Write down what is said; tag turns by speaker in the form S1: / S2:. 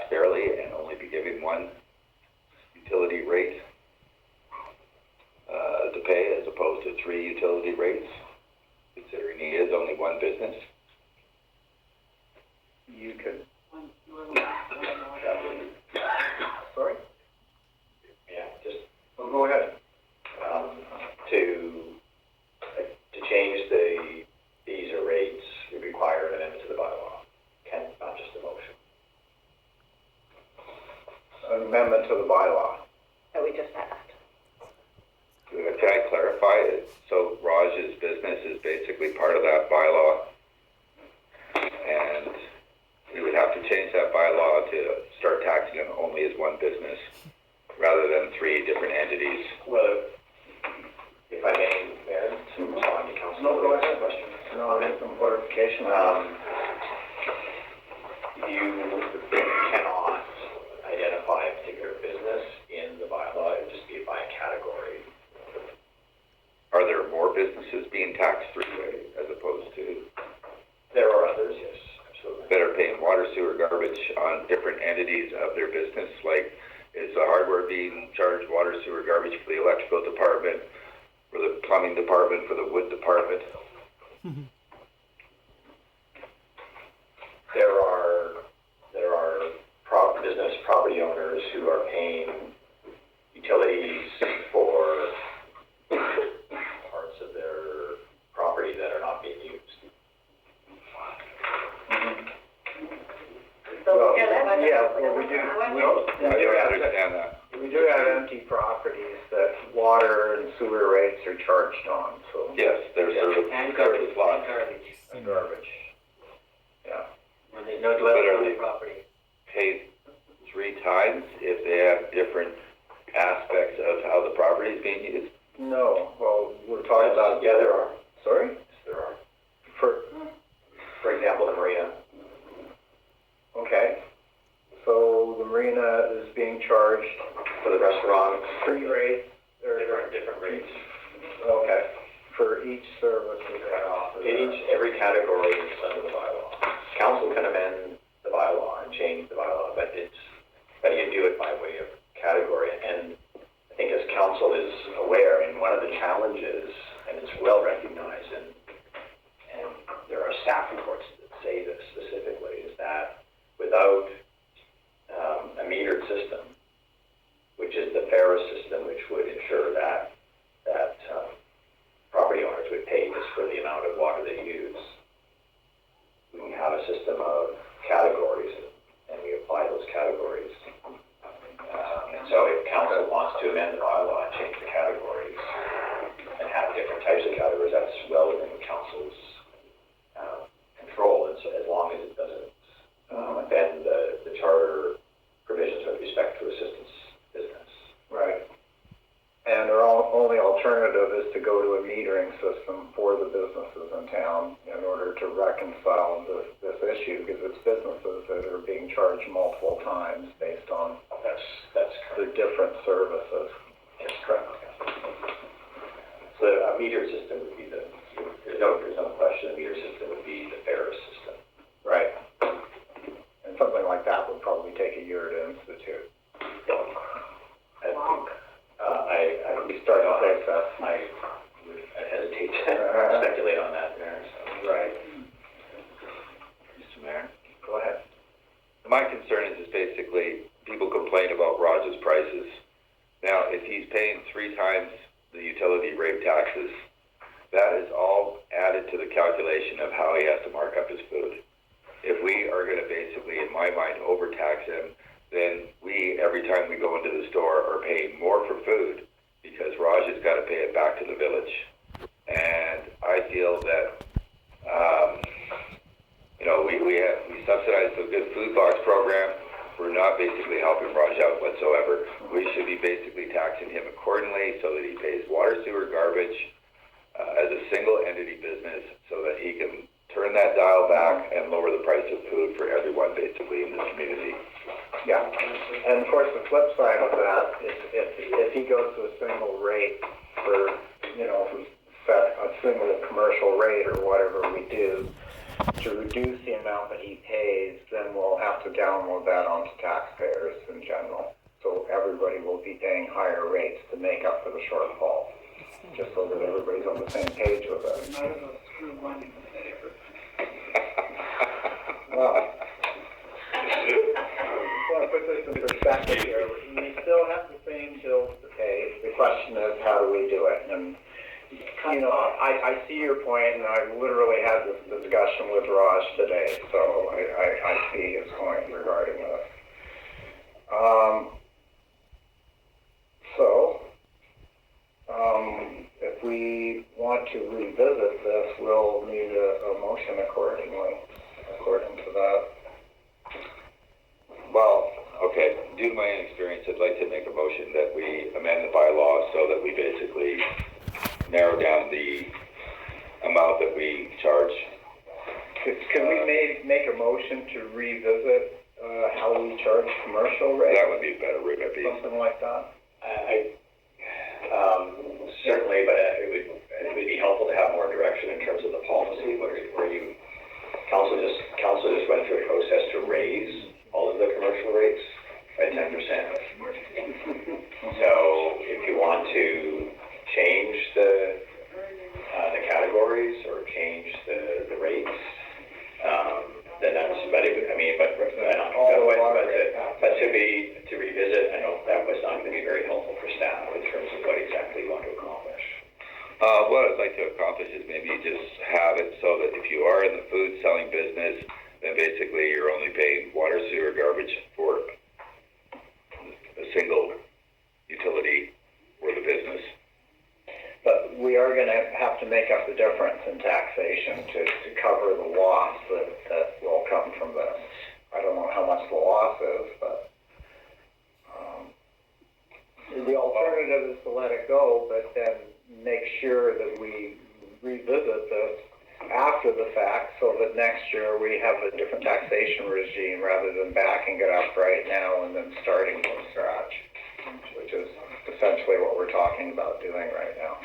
S1: taxed fairly and only be given one utility rate to pay as opposed to 3 utility rates, considering he is only one business?
S2: You could. Sorry?
S3: Yeah, just
S2: Oh, go ahead.
S3: to change the fees or rates would require an amendment to the bylaw, not just a motion.
S2: An amendment to the bylaw.
S4: That we just passed.
S1: Can I clarify it? So Raj's business is basically part of that bylaw, and we would have to change that bylaw to start taxing him only as one business rather than 3 different entities.
S3: Well, if I may, Mayor, to respond to Council.
S2: No, go ahead.
S3: Question.
S2: No, there's some clarification.
S3: You cannot identify a particular business in the bylaw. It would just be by a category.
S1: Are there more businesses being taxed 3 ways as opposed to
S3: There are others, yes, absolutely.
S1: that are paying water, sewer, garbage on different entities of their business? Like, is the hardware being charged water, sewer, garbage for the electrical department, for the plumbing department, for the wood department?
S3: There are business property owners who are paying utilities for parts of their property that are not being used.
S2: Well,
S4: Yeah, that's-
S2: yeah, well, we do
S1: I understand that.
S2: we do have empty properties that water and sewer rates are charged on, so.
S1: Yes, there's
S5: And
S1: service
S5: garbage,
S1: lots.
S2: And garbage. Yeah.
S5: When there's no dwelling on the property.
S1: Paid 3 times if they have different aspects of how the property is being used.
S2: No, well, we're talking about.
S3: Yeah, there are.
S2: Sorry?
S3: Yes, there are.
S2: For
S3: example, the marina.
S2: Okay. So the marina is being charged
S3: For the restaurants,
S2: 3 rates, or,
S3: different rates.
S2: okay, for each service that they offer.
S3: Every category is under the bylaw. Council can amend the bylaw and change the bylaw, but you do it by way of category. And I think as council is aware, and one of the challenges, and it's well recognized, and there are staff reports that say this specifically, is that without a metered system, which is the fairest system, which would ensure that property owners would pay just for the amount of water they use, we can have a system of categories, and we apply those categories. And so if council wants to amend the bylaw and change the categories and have different types of categories, that's well within the council's control, and so as long as it doesn't offend the charter provisions with respect to assistance business.
S2: Right. And our only alternative is to go to a metering system for the businesses in town in order to reconcile this issue, because it's businesses that are being charged multiple times based on
S3: That's
S2: the
S3: correct.
S2: different services.
S3: That's correct. So a meter system would be there's no question, a meter system would be the fairest system.
S2: Right. And something like that would probably take a year to institute. We start to take that.
S3: I hesitate to speculate on that there. So.
S2: Right.
S1: Mr. Mayor?
S2: Go ahead.
S1: My concern is basically people complain about Raj's prices. Now, if he's paying 3 times the utility rate taxes, that is all added to the calculation of how he has to mark up his food. If we are going to basically, in my mind, overtax him, then we, every time we go into the store, are paying more for food because Raj has got to pay it back to the village. And I feel that, we subsidize the Good Food Box program. We're not basically helping Raj out whatsoever. We should be basically taxing him accordingly so that he pays water, sewer, garbage as a single entity business so that he can turn that dial back and lower the price of food for everyone basically in this community.
S2: Yeah, and of course the flip side of that is if he goes to a single rate for, if we set a single commercial rate or whatever we do to reduce the amount that he pays, then we'll have to download that onto tax just so that everybody's on the same page with it. Well, I want to put this in perspective here. We still have the same bills to pay. The question is, how do we do it? And, you know, I see your point, and I literally had this discussion with Raj today, so I see his point regarding this. If we want to revisit this, we'll need a motion according to that.
S1: Well, okay, due to my inexperience, I'd like to make a motion that we amend the bylaws so that we basically narrow down the amount that we charge.
S2: Can we make a motion to revisit how we charge commercial rates?
S1: That would be a better route, maybe.
S2: Something like that?
S3: Certainly, but it would be helpful to have more direction in terms of the policy, where you, council just went through a process to raise all of the commercial rates by 10%. So if you want to change the categories or change the rates, then that's, but to revisit, I know that was not going to be very helpful for staff in terms of what exactly you want to accomplish.
S1: What I'd like to accomplish is maybe just have it so that if you are in the food selling business, then basically you're only paying water, sewer, garbage for a single utility for the business.
S2: But we are going to have to make up the difference in taxation to cover the loss that will come from this. I don't know how much the loss is, but the alternative is to let it go, but then make sure that we revisit this after the fact so that next year we have a different taxation regime rather than backing it up right now and then starting from scratch, which is essentially what we're talking about doing right now.